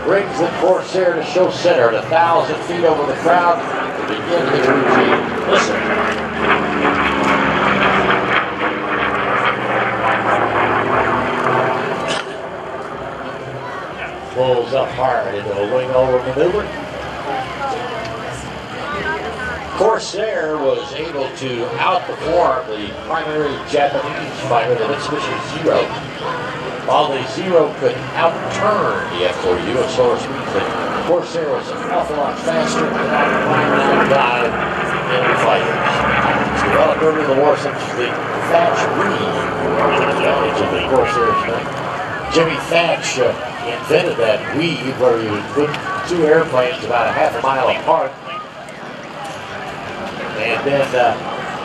brings the Corsair to show center at 1,000 feet over the crowd to begin his routine. Listen. Pulls up hard into a wing over maneuver. Corsair was able to outperform the primary Japanese fighter, the Mitsubishi Zero. While the Zero could outturn the F4U at slower speeds, the Corsair was an awful lot faster and dive than the fighters. Developed early in the war since the Thatch weave advantage of the Corsair's thing. Jimmy Thatch invented that weave where you would put two airplanes about a half a mile apart. And then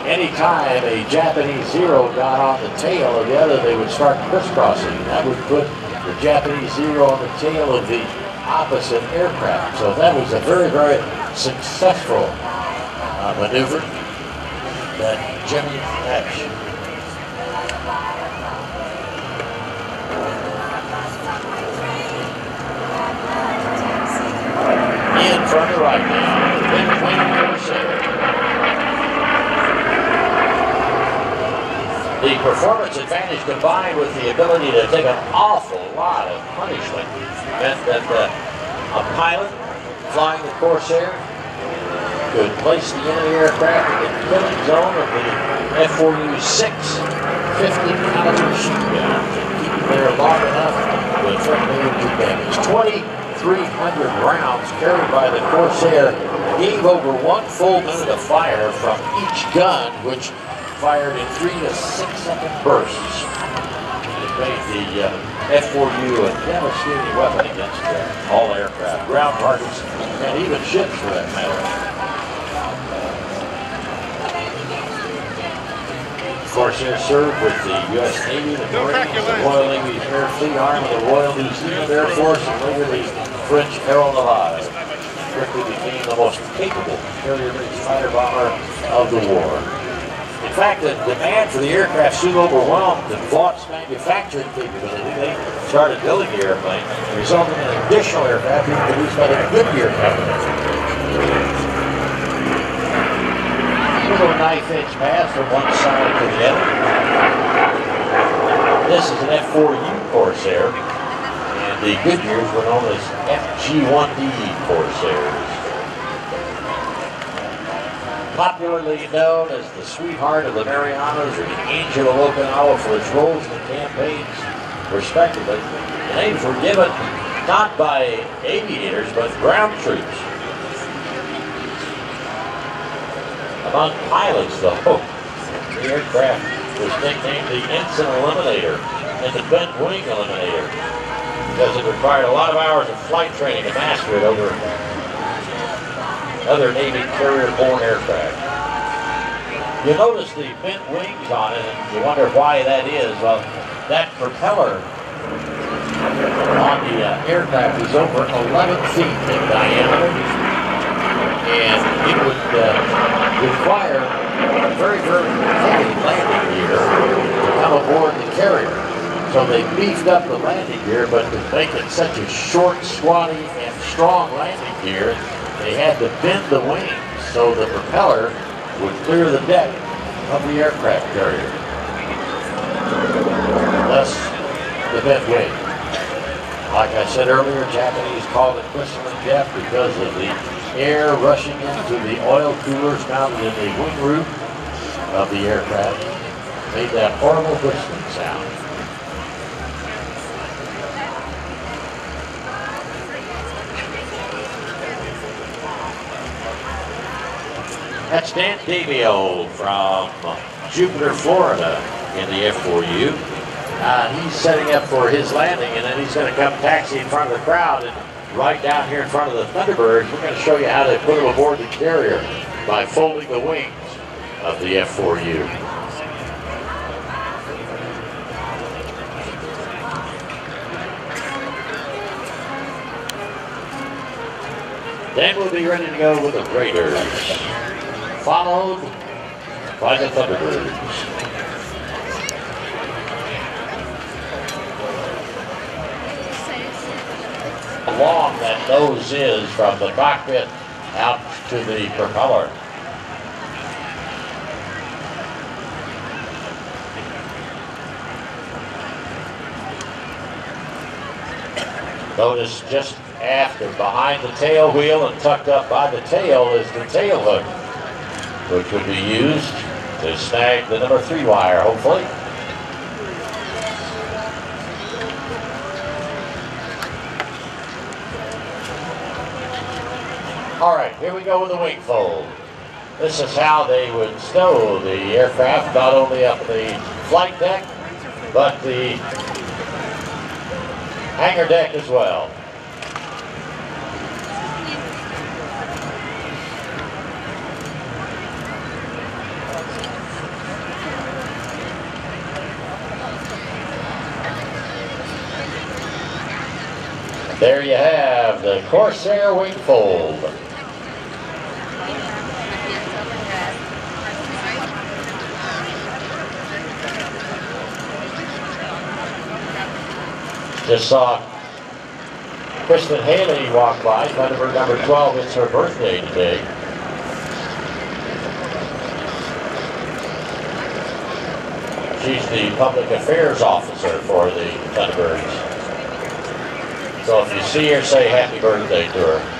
anytime a Japanese Zero got on the tail of the other, they would start crisscrossing. That would put the Japanese Zero on the tail of the opposite aircraft. So that was a very, very successful maneuver that Jimmy Thatch. In front of right now, the big wing Corsair. The performance advantage combined with the ability to take an awful lot of punishment meant that a pilot flying the Corsair could place the enemy aircraft in the killing zone of the F4U's 6 50 caliber machine guns and keep it there long enough to threaten to do damage. 2,300 rounds carried by the Corsair gave over 1 full minute of fire from each gun, which fired in 3 to 6 second bursts. It made the F4U a devastating weapon against all aircraft, ground targets, and even ships for that matter. Corsair served with the U.S. Navy, the Marines, the Royal Navy's Air Fleet Arm, the Royal New Zealand Air Force, and later the French Aerobatic. Quickly became the most capable carrier-based fighter bomber of the war. In fact, the demand for the aircraft soon overwhelmed the Vaught's manufacturing capability. They started building the airplane, resulting in additional aircraft being produced by the Goodyear company. Little knife-edge pass from one side to the other. This is an F4U Corsair, and the Goodyears were known as FG-1D Corsairs. Popularly known as the sweetheart of the Marianas or the angel of Okinawa for its roles in the campaigns, respectively, the names were given not by aviators, but ground troops. Among pilots, though, the aircraft was nicknamed the Ensign Eliminator and the Bent Wing Eliminator because it required a lot of hours of flight training to master it over other Navy carrier-borne aircraft. You notice the bent wings on it, and you wonder why that is. Well, that propeller on the aircraft is over 11 feet in diameter, and it would require a very, very heavy landing gear to come aboard the carrier. So they beefed up the landing gear, but to make it such a short, squatty, and strong landing gear, they had to bend the wings so the propeller would clear the deck of the aircraft carrier. Thus, the bent wing. Like I said earlier, Japanese called it whistling death because of the air rushing into the oil coolers mounted in the wing roof of the aircraft. Made that horrible whistling sound. That's Dameo from Jupiter, Florida in the F4U. He's setting up for his landing, and then he's going to come taxi in front of the crowd. And right down here in front of the Thunderbirds, we're going to show you how they put them aboard the carrier by folding the wings of the F4U. Then we'll be ready to go with the Raiders, followed by the Thunderbirds. long that nose is from the cockpit out to the propeller. Notice just after, behind the tail wheel and tucked up by the tail is the tail hook, which would be used to snag the number 3 wire, hopefully. All right, here we go with the wing fold. This is how they would stow the aircraft, not only up the flight deck, but the hangar deck as well. There you have the Corsair wing fold. Just saw Kristen Haley walk by, Thunderbird number 12. It's her birthday today. She's the public affairs officer for the Thunderbirds. So if you see her, say happy birthday to her.